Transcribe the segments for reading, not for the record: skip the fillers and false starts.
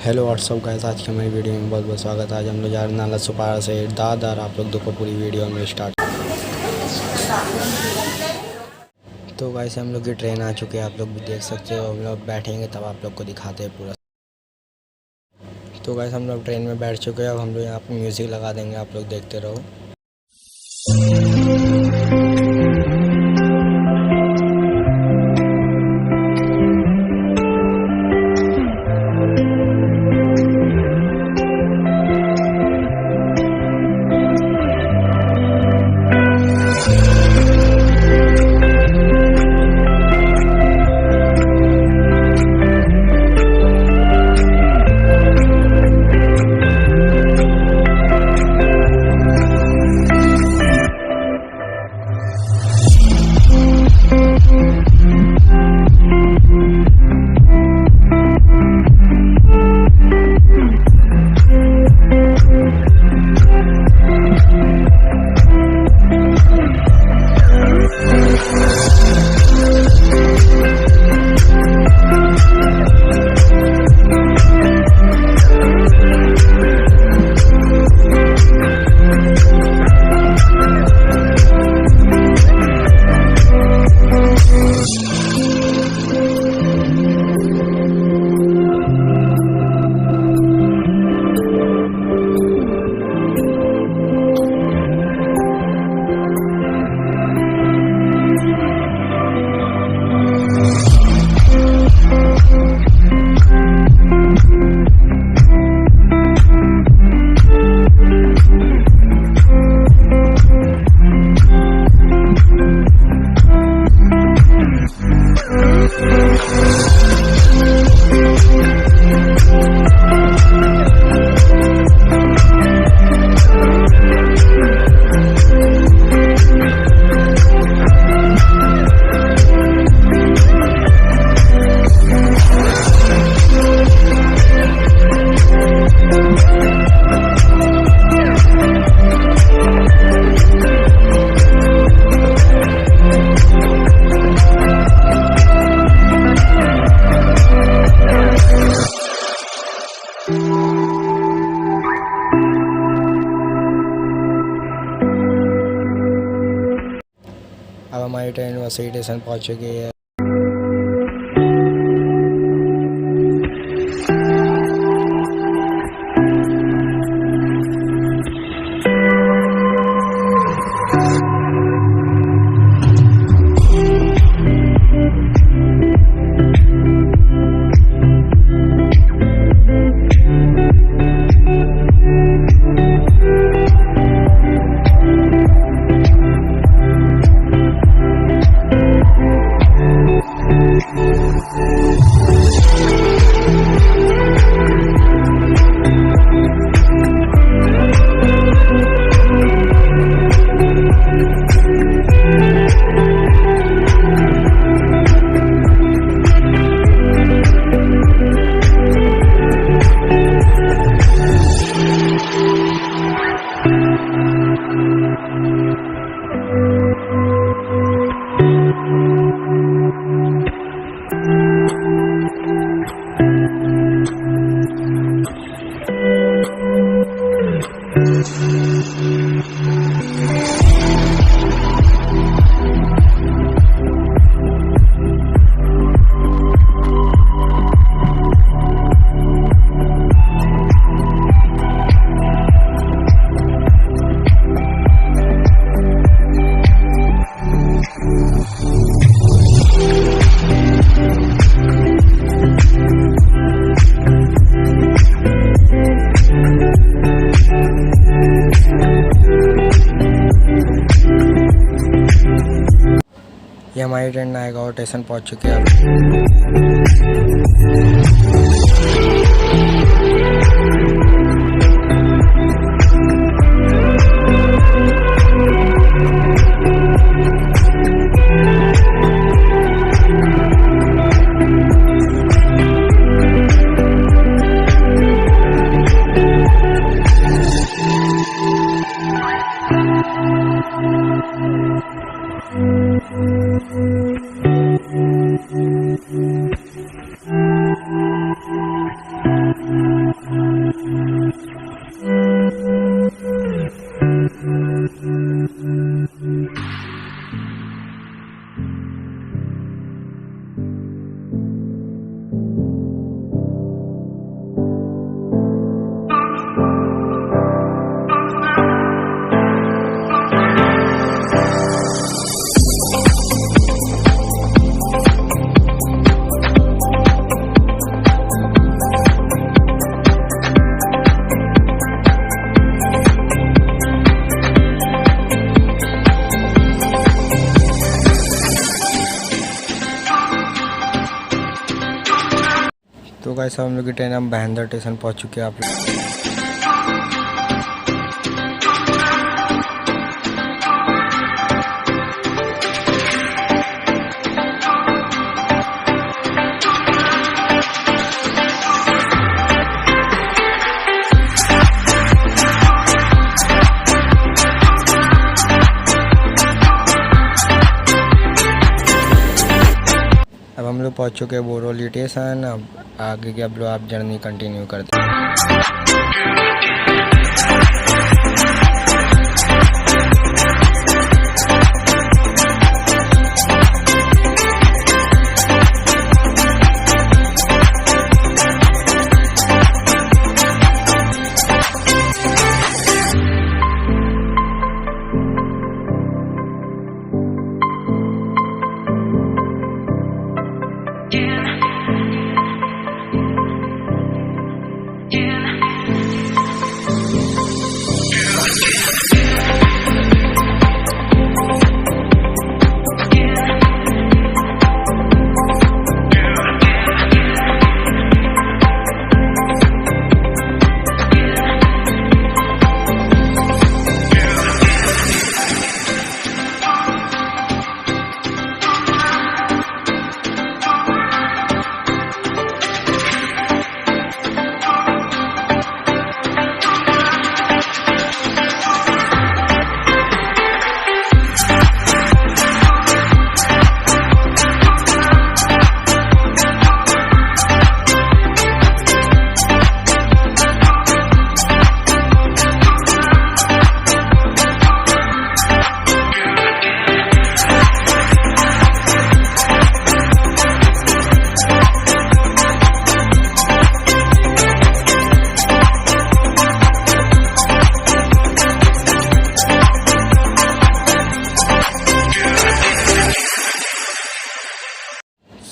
Hello what's up guys, आज की हमारी वीडियो में बहुत बहुत स्वागत है। आज हम लोग जा रहे हैं नालासोपारा से दादर। आप लोग देखो पूरी वीडियो में स्टार्ट। तो गाइस हम लोग की ट्रेन आ चुकी है, आप लोग भी देख सकते हो। हम लोग बैठेंगे तब आप लोग को दिखाते हैं पूरा। तो गाइस हम लोग ट्रेन में बैठ चुके हैं। अब हम लोग यहाँ पर म्यूज़िक लगा देंगे, आप लोग देखते रहो। अब हमारी ट्रेन वसई स्टेशन पहुँच चुकी है। ये हमारी ट्रेन नायगांव स्टेशन पहुंच चुकी है। गाइस हम लोग की ट्रेन हम बहंदर स्टेशन पहुंच चुके हैं। आप लोग अब हम लोग पहुंच चुके हैं बोरोली स्टेशन। अब आगे की अब लोग आप जर्नी कंटिन्यू करते हैं।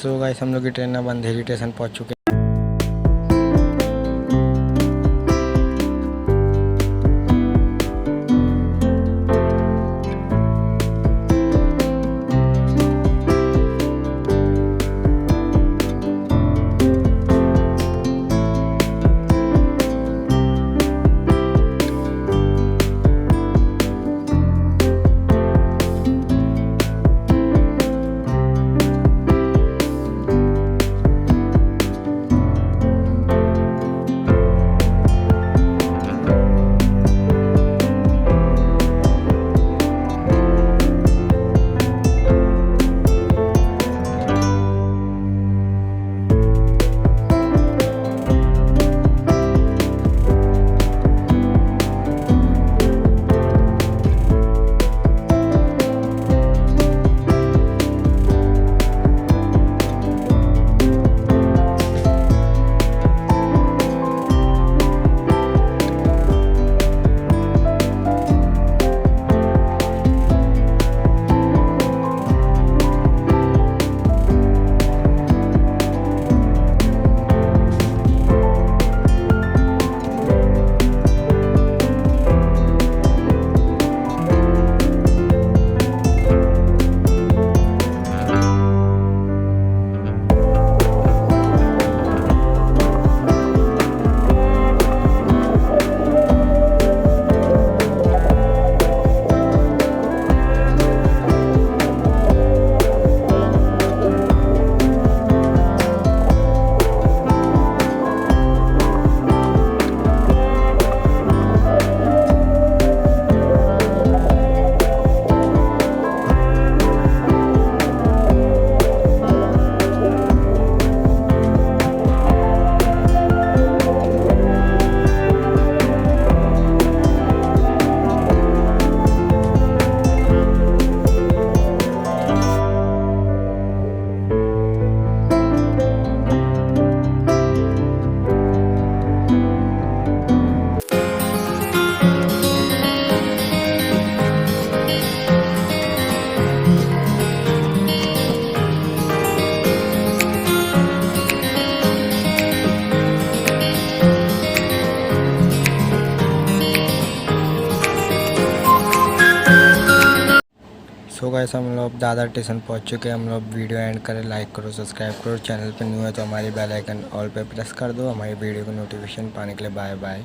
सो गाइस हम लोग की ट्रेन अब अंधेरी स्टेशन पहुंच चुके हैं। वैसे हम लोग दादर स्टेशन पहुंच चुके हैं। हम लोग वीडियो एंड करें, लाइक करो, सब्सक्राइब करो, चैनल पर न्यू है तो हमारी बेल आइकन ऑल पे प्रेस कर दो हमारी वीडियो को नोटिफिकेशन पाने के लिए। Bye bye.